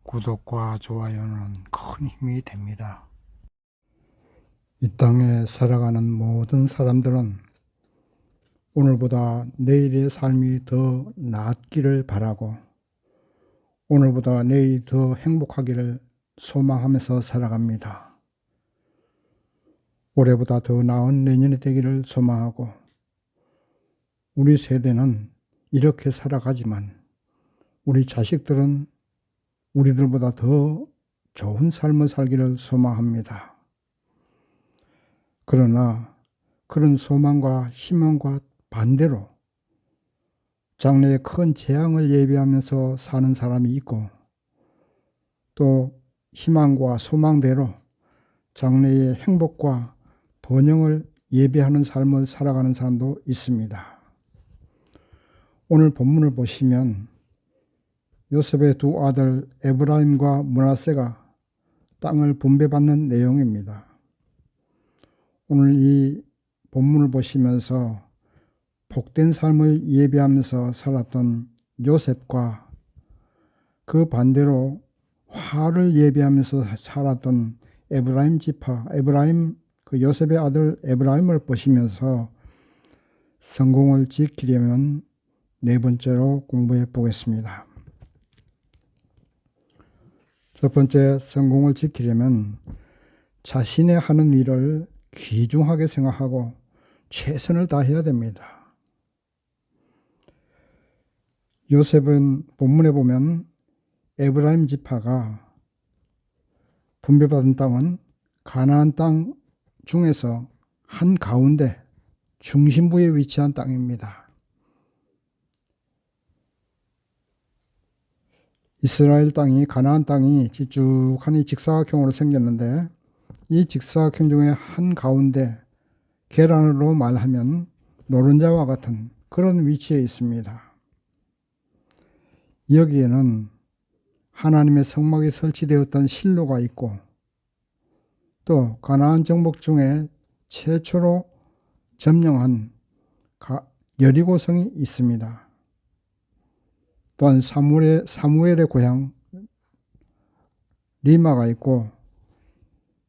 구독과 좋아요는 큰 힘이 됩니다. 이 땅에 살아가는 모든 사람들은 오늘보다 내일의 삶이 더 나았기를 바라고 오늘보다 내일이 더 행복하기를 소망하면서 살아갑니다. 올해보다 더 나은 내년이 되기를 소망하고 우리 세대는 이렇게 살아가지만 우리 자식들은 우리들보다 더 좋은 삶을 살기를 소망합니다. 그러나 그런 소망과 희망과 반대로 장래에 큰 재앙을 예비하면서 사는 사람이 있고 또 희망과 소망대로 장래의 행복과 번영을 예배하는 삶을 살아가는 사람도 있습니다. 오늘 본문을 보시면 요셉의 두 아들 에브라임과 므낫세가 땅을 분배받는 내용입니다. 오늘 이 본문을 보시면서 복된 삶을 예배하면서 살았던 요셉과 그 반대로 화를 예배하면서 살았던 에브라임 지파, 그 요셉의 아들 에브라임을 보시면서 성공을 지키려면 네 번째로 공부해 보겠습니다. 첫 번째, 성공을 지키려면 자신의 하는 일을 귀중하게 생각하고 최선을 다해야 됩니다. 요셉은 본문에 보면 에브라임 지파가 분배받은 땅은 가나안 땅 중에서 한가운데 중심부에 위치한 땅입니다. 이스라엘 땅이, 가나안 땅이 길쭉하니 직사각형으로 생겼는데 이 직사각형 중에 한가운데 계란으로 말하면 노른자와 같은 그런 위치에 있습니다. 여기에는 하나님의 성막이 설치되었던 실로가 있고 또 가나안 정복 중에 최초로 점령한 여리고성이 있습니다. 또한 사무엘의 고향 리마가 있고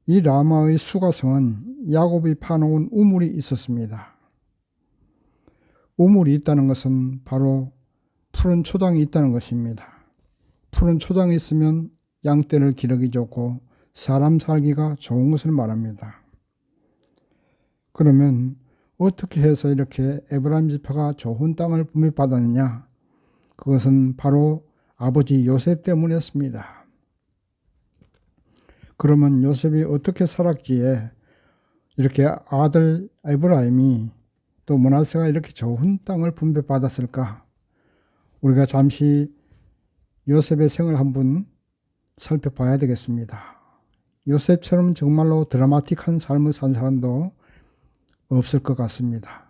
이 라마의 수가성은 야곱이 파놓은 우물이 있었습니다. 우물이 있다는 것은 바로 푸른 초장이 있다는 것입니다. 푸른 초장이 있으면 양떼를 기르기 좋고 사람 살기가 좋은 것을 말합니다. 그러면 어떻게 해서 이렇게 에브라임 지파가 좋은 땅을 분배받았느냐? 그것은 바로 아버지 요셉 때문이었습니다. 그러면 요셉이 어떻게 살았기에 이렇게 아들 에브라임이 또 므낫세가 이렇게 좋은 땅을 분배받았을까? 우리가 잠시 요셉의 생을 한번 살펴봐야 되겠습니다. 요셉처럼 정말로 드라마틱한 삶을 산 사람도 없을 것 같습니다.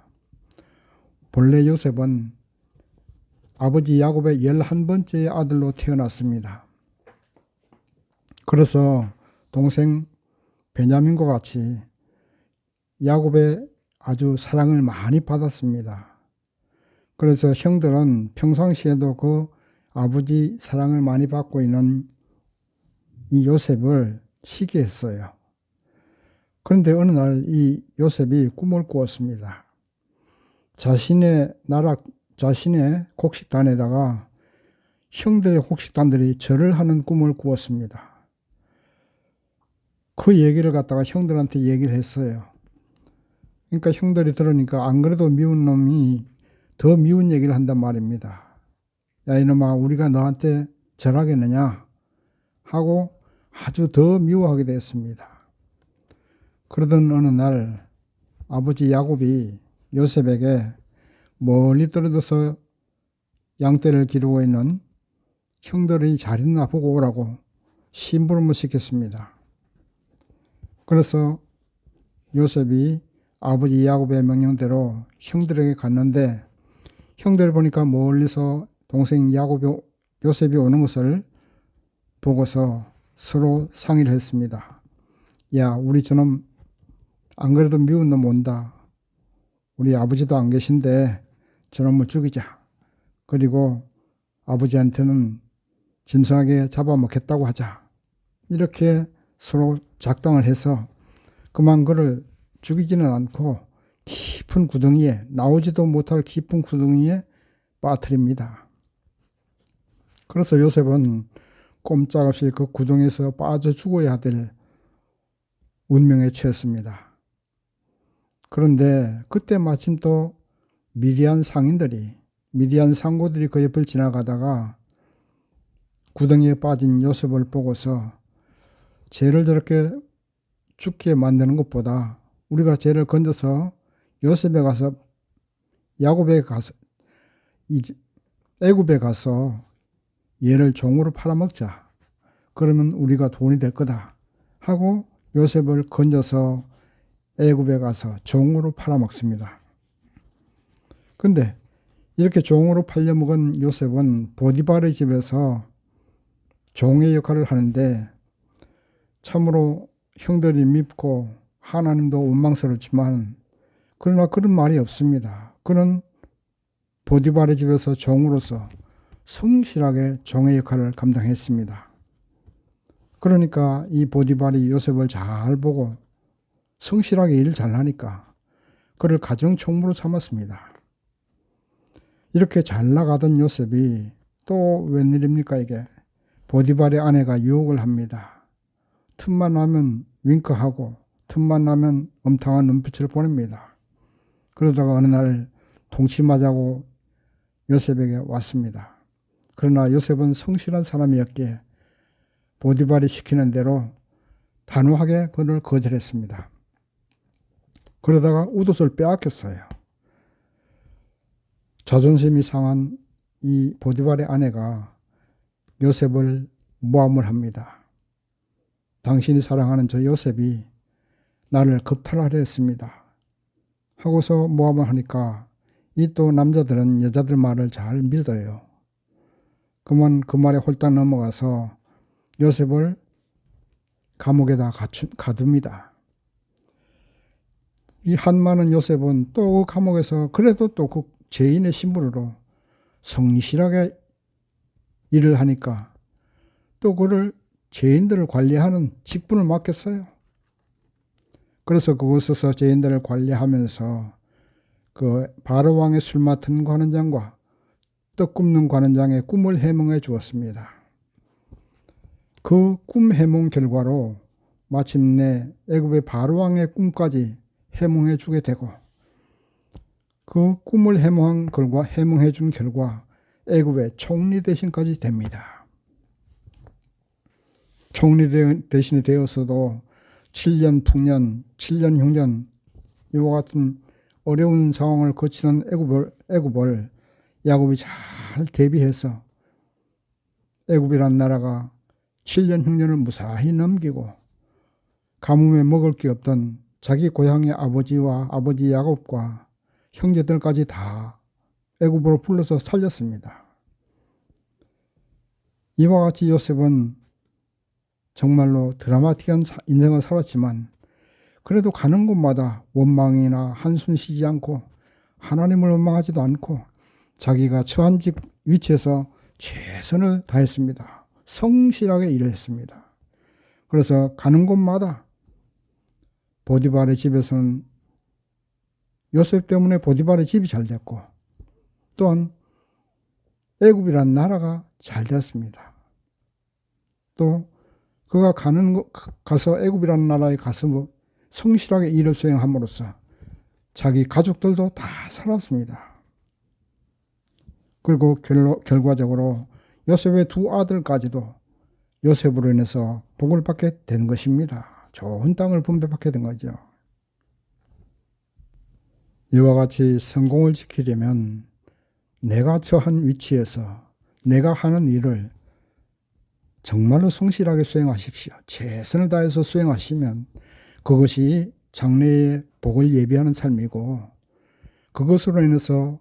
본래 요셉은 아버지 야곱의 11번째 아들로 태어났습니다. 그래서 동생 베냐민과 같이 야곱의 아주 사랑을 많이 받았습니다. 그래서 형들은 평상시에도 그 아버지 사랑을 많이 받고 있는 이 요셉을 시기했어요. 그런데 어느 날 이 요셉이 꿈을 꾸었습니다. 자신의 곡식단에다가 형들의 곡식단들이 절을 하는 꿈을 꾸었습니다. 그 얘기를 갖다가 형들한테 얘기를 했어요. 그러니까 형들이 들으니까 안 그래도 미운 놈이 더 미운 얘기를 한단 말입니다. 야 이놈아, 우리가 너한테 절하겠느냐 하고 아주 더 미워하게 됐습니다. 그러던 어느 날 아버지 야곱이 요셉에게 멀리 떨어져서 양떼를 기르고 있는 형들이 잘 있나 보고 오라고 심부름을 시켰습니다. 그래서 요셉이 아버지 야곱의 명령대로 형들에게 갔는데 형들을 보니까 멀리서 동생 요셉이 오는 것을 보고서 서로 상의를 했습니다. 야, 우리 저놈 안 그래도 미운 놈 온다. 우리 아버지도 안 계신데 저놈을 죽이자. 그리고 아버지한테는 짐승에게 잡아먹겠다고 하자. 이렇게 서로 작당을 해서 그만 그를 죽이지는 않고 깊은 구덩이에, 나오지도 못할 깊은 구덩이에 빠뜨립니다. 그래서 요셉은 꼼짝없이 그 구덩이에서 빠져 죽어야 될 운명에 처했습니다. 그런데 그때 마침 또 미디안 상고들이 그 옆을 지나가다가 구덩이에 빠진 요셉을 보고서 쟤를 저렇게 죽게 만드는 것보다 우리가 쟤를 건져서 요셉에 가서 애굽에 가서 얘를 종으로 팔아먹자. 그러면 우리가 돈이 될 거다 하고 요셉을 건져서 애굽에 가서 종으로 팔아먹습니다. 근데 이렇게 종으로 팔려먹은 요셉은 보디발의 집에서 종의 역할을 하는데 참으로 형들이 밉고 하나님도 원망스럽지만 그러나 그런 말이 없습니다. 그는 보디발의 집에서 종으로서 성실하게 종의 역할을 감당했습니다. 그러니까 이 보디발이 요셉을 잘 보고 성실하게 일을 잘하니까 그를 가정총무로 삼았습니다. 이렇게 잘 나가던 요셉이 또 웬일입니까 이게. 보디발의 아내가 유혹을 합니다. 틈만 나면 윙크하고 틈만 나면 엄탕한 눈빛을 보냅니다. 그러다가 어느 날 동침하자고 요셉에게 왔습니다. 그러나 요셉은 성실한 사람이었기에 보디발이 시키는 대로 단호하게 그를 거절했습니다. 그러다가 웃옷을 빼앗겼어요. 자존심이 상한 이 보디발의 아내가 요셉을 모함을 합니다. 당신이 사랑하는 저 요셉이 나를 겁탈하려 했습니다. 하고서 모함을 하니까 이 또 남자들은 여자들 말을 잘 믿어요. 그만 그 말에 홀딱 넘어가서 요셉을 감옥에다 가둡니다. 이 한많은 요셉은 또 그 감옥에서 그래도 또 그 죄인의 신분으로 성실하게 일을 하니까 또 그를 죄인들을 관리하는 직분을 맡겼어요. 그래서 그곳에서 죄인들을 관리하면서 그 바로왕의 술 맡은 관원장과 떡 굽는 관원장의 꿈을 해몽해 주었습니다. 그 꿈 해몽 결과로 마침내 애굽의 바로왕의 꿈까지 해몽해 주게 되고 그 꿈을 해몽해 준 결과 애굽의 총리 대신까지 됩니다. 총리 대신이 되어서도 7년 풍년, 7년 흉년 이와 같은 어려운 상황을 거치는 애굽을 야곱이 잘 대비해서 애굽이란 나라가 7년 흉년을 무사히 넘기고 가뭄에 먹을 게 없던 자기 고향의 아버지 야곱과 형제들까지 다 애굽으로 불러서 살렸습니다. 이와 같이 요셉은 정말로 드라마틱한 인생을 살았지만 그래도 가는 곳마다 원망이나 한숨 쉬지 않고 하나님을 원망하지도 않고 자기가 처한 위치에서 최선을 다했습니다. 성실하게 일을 했습니다. 그래서 가는 곳마다 보디발의 집에서는 요셉 때문에 보디발의 집이 잘 됐고 또한 애굽이란 나라가 잘 됐습니다. 또 그가 가서 애굽이라는 나라에 가서 성실하게 일을 수행함으로써 자기 가족들도 다 살았습니다. 그리고 결과적으로 요셉의 두 아들까지도 요셉으로 인해서 복을 받게 된 것입니다. 좋은 땅을 분배받게 된 거죠. 이와 같이 성공을 지키려면 내가 처한 위치에서 내가 하는 일을 정말로 성실하게 수행하십시오. 최선을 다해서 수행하시면 그것이 장래의 복을 예비하는 삶이고 그것으로 인해서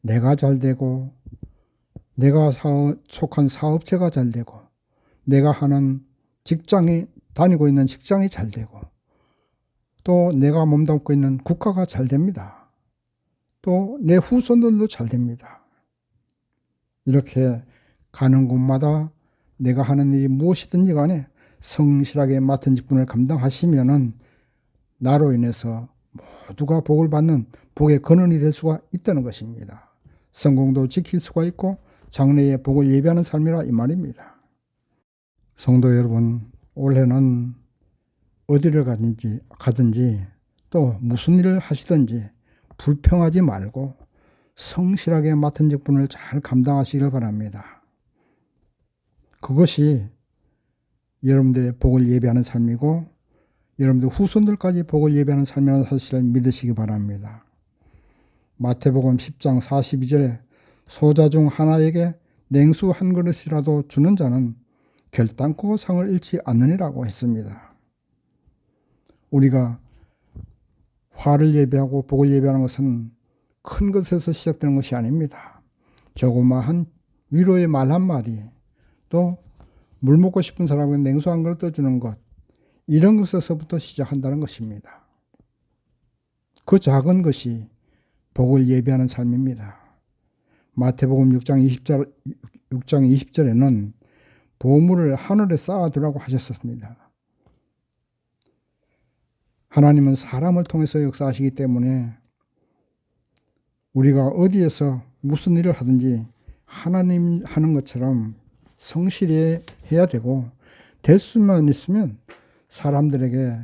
내가 잘 되고 내가 속한 사업체가 잘 되고 내가 하는 다니고 있는 직장이 잘 되고 또 내가 몸담고 있는 국가가 잘 됩니다. 또 내 후손들도 잘 됩니다. 이렇게 가는 곳마다 내가 하는 일이 무엇이든지 간에 성실하게 맡은 직분을 감당하시면은 나로 인해서 모두가 복을 받는 복의 근원이 될 수가 있다는 것입니다. 성공도 지킬 수가 있고 장래의 복을 예비하는 삶이라 이 말입니다. 성도 여러분, 올해는 어디를 가든지 또 무슨 일을 하시든지 불평하지 말고 성실하게 맡은 직분을 잘 감당하시길 바랍니다. 그것이 여러분들의 복을 예비하는 삶이고 여러분들 후손들까지 복을 예비하는 삶이라는 사실을 믿으시기 바랍니다. 마태복음 10장 42절에 소자 중 하나에게 냉수 한 그릇이라도 주는 자는 결단코 상을 잃지 않느니라고 했습니다. 우리가 화를 예비하고 복을 예비하는 것은 큰 것에서 시작되는 것이 아닙니다. 조그마한 위로의 말 한마디, 또 물 먹고 싶은 사람에게 냉수 한 그릇 떠주는 것, 이런 것에서부터 시작한다는 것입니다. 그 작은 것이 복을 예비하는 삶입니다. 마태복음 6장 20절에는 보물을 하늘에 쌓아두라고 하셨습니다. 하나님은 사람을 통해서 역사하시기 때문에 우리가 어디에서 무슨 일을 하든지 하나님 하는 것처럼 성실히 해야 되고, 될 수만 있으면 사람들에게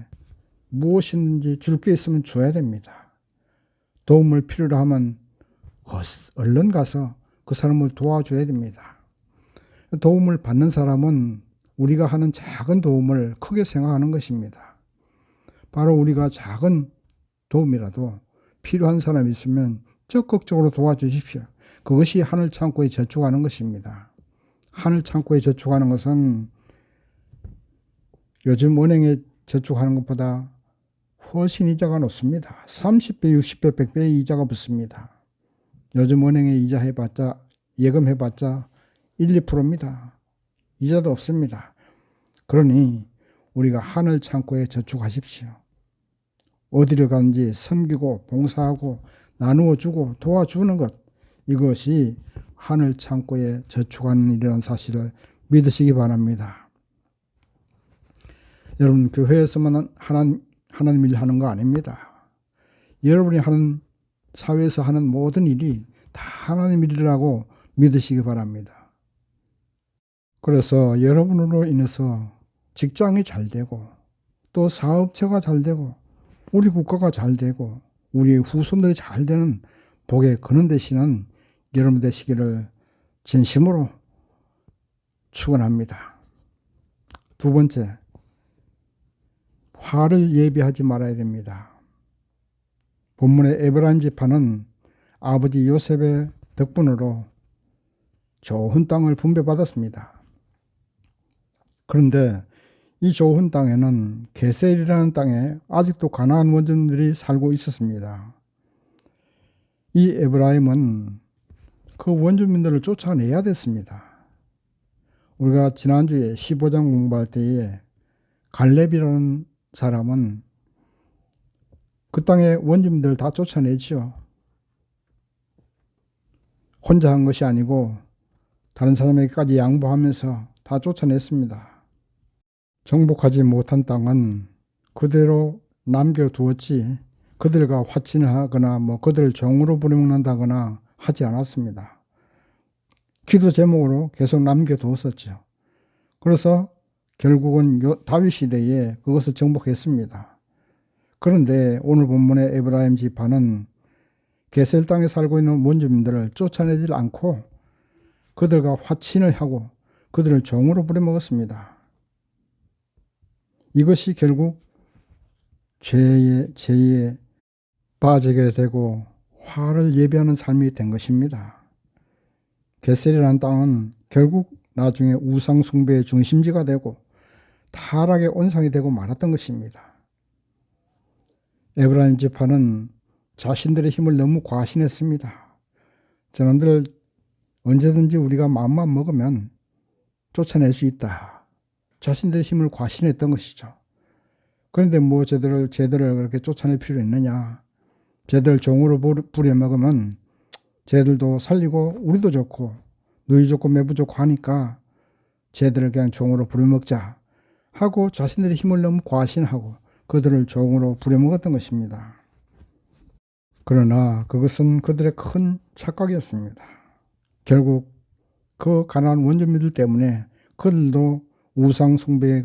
무엇이든지 줄 게 있으면 줘야 됩니다. 도움을 필요로 하면 얼른 가서 그 사람을 도와줘야 됩니다. 도움을 받는 사람은 우리가 하는 작은 도움을 크게 생각하는 것입니다. 바로 우리가 작은 도움이라도 필요한 사람이 있으면 적극적으로 도와주십시오. 그것이 하늘 창고에 저축하는 것입니다. 하늘 창고에 저축하는 것은 요즘 은행에 저축하는 것보다 훨씬 이자가 높습니다. 30배, 60배, 100배의 이자가 붙습니다. 요즘 은행에 이자 해봤자, 예금 해봤자 1, 2%입니다. 이자도 없습니다. 그러니 우리가 하늘 창고에 저축하십시오. 어디를 가는지 섬기고 봉사하고 나누어 주고 도와주는 것, 이것이 하늘 창고에 저축하는 일이라는 사실을 믿으시기 바랍니다. 여러분, 교회에서만 하나님 일 하는 거 아닙니다. 여러분이 하는, 사회에서 하는 모든 일이 다 하나님 일이라고 믿으시기 바랍니다. 그래서 여러분으로 인해서 직장이 잘 되고, 또 사업체가 잘 되고, 우리 국가가 잘 되고, 우리의 후손들이 잘 되는 복의 근원 되시는 여러분 되시기를 진심으로 축원합니다. 두 번째, 화를 예비하지 말아야 됩니다. 본문의 에브라임 지파는 아버지 요셉의 덕분으로 좋은 땅을 분배받았습니다. 그런데 이 좋은 땅에는 게셀이라는 땅에 아직도 가나안 원주민들이 살고 있었습니다. 이 에브라임은 그 원주민들을 쫓아내야 됐습니다. 우리가 지난주에 15장 공부할 때에 갈렙이라는 사람은 그 땅의 원주민들을 다 쫓아내죠. 혼자 한 것이 아니고 다른 사람에게까지 양보하면서 다 쫓아냈습니다. 정복하지 못한 땅은 그대로 남겨두었지 그들과 화친하거나 그들을 종으로 부려먹는다거나 하지 않았습니다. 기도 제목으로 계속 남겨두었었죠. 그래서 결국은 다윗 시대에 그것을 정복했습니다. 그런데 오늘 본문의 에브라임 지파는 게셀 땅에 살고 있는 원주민들을 쫓아내지 않고 그들과 화친을 하고 그들을 종으로 부려먹었습니다. 이것이 결국 죄에 빠지게 되고 화를 예비하는 삶이 된 것입니다. 게셀이라는 땅은 결국 나중에 우상 숭배의 중심지가 되고 타락의 온상이 되고 말았던 것입니다. 에브라임 지파는 자신들의 힘을 너무 과신했습니다. 저놈들을 언제든지 우리가 마음만 먹으면 쫓아낼 수 있다. 자신들의 힘을 과신했던 것이죠. 그런데 쟤들을 그렇게 쫓아낼 필요 있느냐. 쟤들 종으로 부려먹으면 쟤들도 살리고 우리도 좋고 누이 좋고 매부 좋고 하니까 쟤들을 그냥 종으로 부려먹자 하고 자신들의 힘을 너무 과신하고 그들을 종으로 부려먹었던 것입니다. 그러나 그것은 그들의 큰 착각이었습니다. 결국 그 가난한 원주민들 때문에 그들도 우상숭배에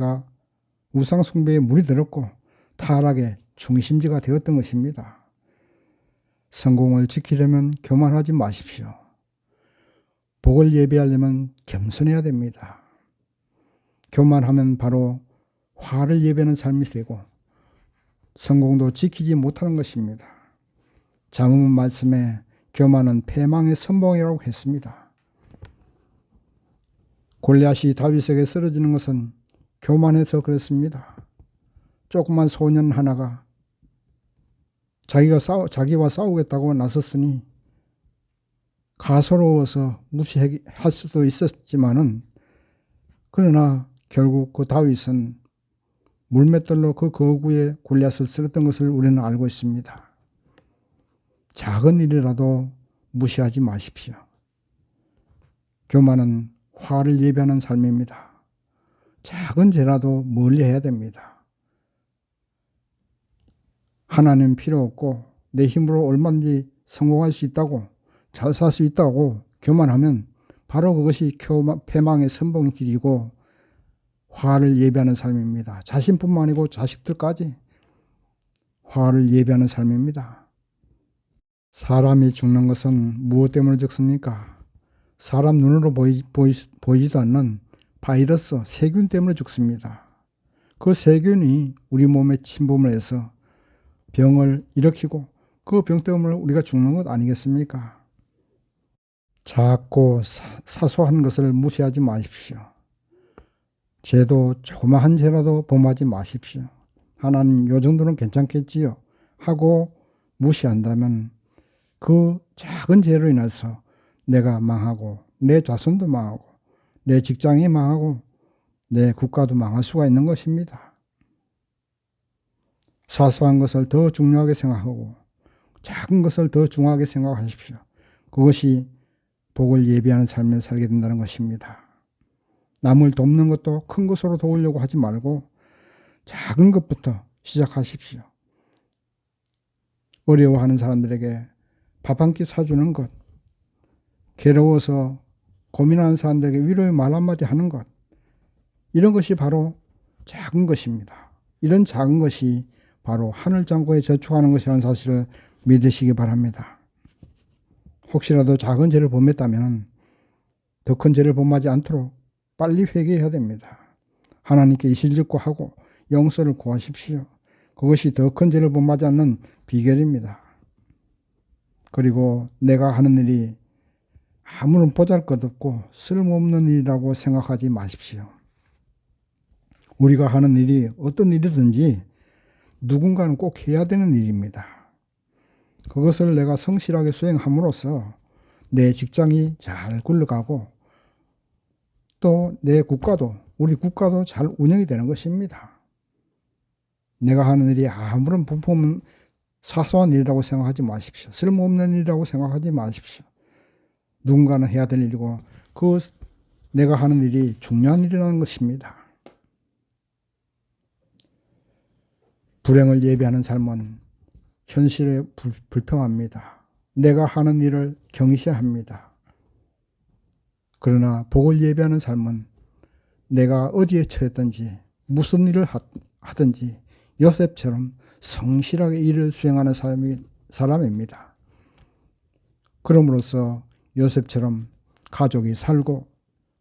물이 들었고 타락의 중심지가 되었던 것입니다. 성공을 지키려면 교만하지 마십시오. 복을 예배하려면 겸손해야 됩니다. 교만하면 바로 화를 예배하는 삶이 되고 성공도 지키지 못하는 것입니다. 잠언 말씀에 교만은 패망의 선봉이라고 했습니다. 골리앗이 다윗에게 쓰러지는 것은 교만해서 그렇습니다. 조그만 소년 하나가 자기와 싸우겠다고 나섰으니 가소로워서 무시할 수도 있었지만은 그러나 결국 그 다윗은 물맷돌로 그 거구에 골리앗을 쓰렀던 것을 우리는 알고 있습니다. 작은 일이라도 무시하지 마십시오. 교만은 화를 예배하는 삶입니다. 작은 죄라도 멀리해야 됩니다. 하나님 필요 없고 내 힘으로 얼마든지 성공할 수 있다고 잘 살 수 있다고 교만하면 바로 그것이 패망의 선봉의 길이고 화를 예배하는 삶입니다. 자신뿐만 아니고 자식들까지 화를 예배하는 삶입니다. 사람이 죽는 것은 무엇 때문에 죽습니까? 사람 눈으로 보이지도 않는 바이러스, 세균 때문에 죽습니다. 그 세균이 우리 몸에 침범을 해서 병을 일으키고 그 병 때문에 우리가 죽는 것 아니겠습니까? 작고 사소한 것을 무시하지 마십시오. 죄도 조그마한 죄라도 범하지 마십시오. 하나님 요 정도는 괜찮겠지요 하고 무시한다면 그 작은 죄로 인해서 내가 망하고 내 자손도 망하고 내 직장이 망하고 내 국가도 망할 수가 있는 것입니다. 사소한 것을 더 중요하게 생각하고 작은 것을 더 중요하게 생각하십시오. 그것이 복을 예배하는 삶을 살게 된다는 것입니다. 남을 돕는 것도 큰 것으로 도우려고 하지 말고 작은 것부터 시작하십시오. 어려워하는 사람들에게 밥 한 끼 사주는 것, 괴로워서 고민하는 사람들에게 위로의 말 한마디 하는 것, 이런 것이 바로 작은 것입니다. 이런 작은 것이 바로 하늘 창고에 저축하는 것이라는 사실을 믿으시기 바랍니다. 혹시라도 작은 죄를 범했다면 더 큰 죄를 범하지 않도록 빨리 회개해야 됩니다. 하나님께 이실직고 하고 용서를 구하십시오. 그것이 더 큰 죄를 범하지 않는 비결입니다. 그리고 내가 하는 일이 아무런 보잘것없고 쓸모없는 일이라고 생각하지 마십시오. 우리가 하는 일이 어떤 일이든지 누군가는 꼭 해야 되는 일입니다. 그것을 내가 성실하게 수행함으로써 내 직장이 잘 굴러가고 또 내 국가도 우리 국가도 잘 운영이 되는 것입니다. 내가 하는 일이 아무런 부품은 사소한 일이라고 생각하지 마십시오. 쓸모없는 일이라고 생각하지 마십시오. 누군가는 해야 될 일이고 그 내가 하는 일이 중요한 일이라는 것입니다. 불행을 예배하는 삶은 현실에 불평합니다. 내가 하는 일을 경시합니다. 그러나 복을 예배하는 삶은 내가 어디에 처했든지 무슨 일을 하든지 요셉처럼 성실하게 일을 수행하는 사람입니다. 그럼으로써 요셉처럼 가족이 살고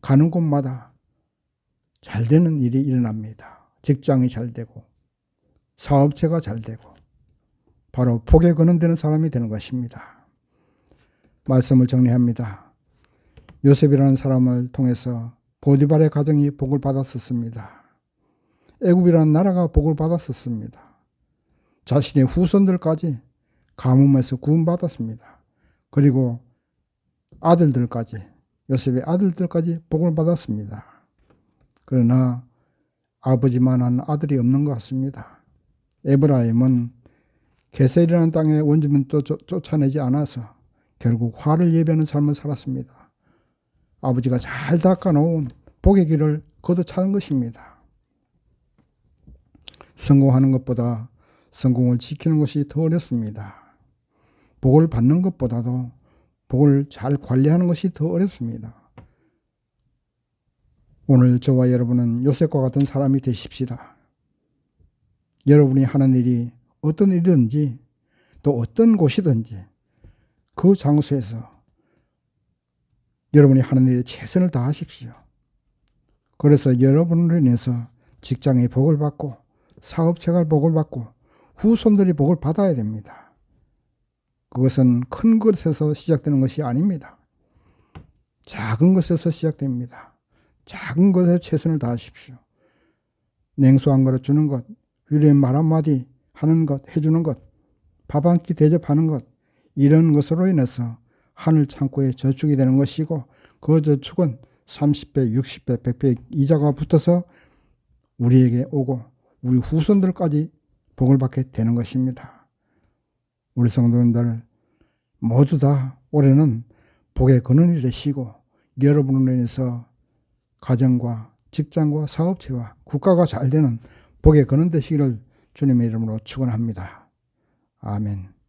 가는 곳마다 잘 되는 일이 일어납니다. 직장이 잘 되고 사업체가 잘 되고 바로 복에 거론되는 사람이 되는 것입니다. 말씀을 정리합니다. 요셉이라는 사람을 통해서 보디발의 가정이 복을 받았었습니다. 애굽이라는 나라가 복을 받았었습니다. 자신의 후손들까지 가뭄에서 구원받았습니다. 그리고 아들들까지 요셉의 아들들까지 복을 받았습니다. 그러나 아버지만한 아들이 없는 것 같습니다. 에브라임은 게셀이라는 땅의 원주민도 쫓아내지 않아서 결국 화를 예배하는 삶을 살았습니다. 아버지가 잘 닦아놓은 복의 길을 걷어차는 것입니다. 성공하는 것보다 성공을 지키는 것이 더 어렵습니다. 복을 받는 것보다도 복을 잘 관리하는 것이 더 어렵습니다. 오늘 저와 여러분은 요셉과 같은 사람이 되십시다. 여러분이 하는 일이 어떤 일이든지 또 어떤 곳이든지 그 장소에서 여러분이 하는 일에 최선을 다하십시오. 그래서 여러분으로 인해서 직장의 복을 받고 사업체가 복을 받고 후손들이 복을 받아야 됩니다. 그것은 큰 것에서 시작되는 것이 아닙니다. 작은 것에서 시작됩니다. 작은 것에 최선을 다하십시오. 냉수 한 그릇 주는 것, 위로의 말 한마디 하는 것, 해주는 것, 밥 한 끼 대접하는 것, 이런 것으로 인해서 하늘 창고에 저축이 되는 것이고 그 저축은 30배, 60배, 100배 이자가 붙어서 우리에게 오고 우리 후손들까지 복을 받게 되는 것입니다. 우리 성도님들 모두 다 올해는 복의 근원이 되시고 여러분으로 인해서 가정과 직장과 사업체와 국가가 잘 되는 복의 근원 되시기를 주님의 이름으로 축원합니다. 아멘.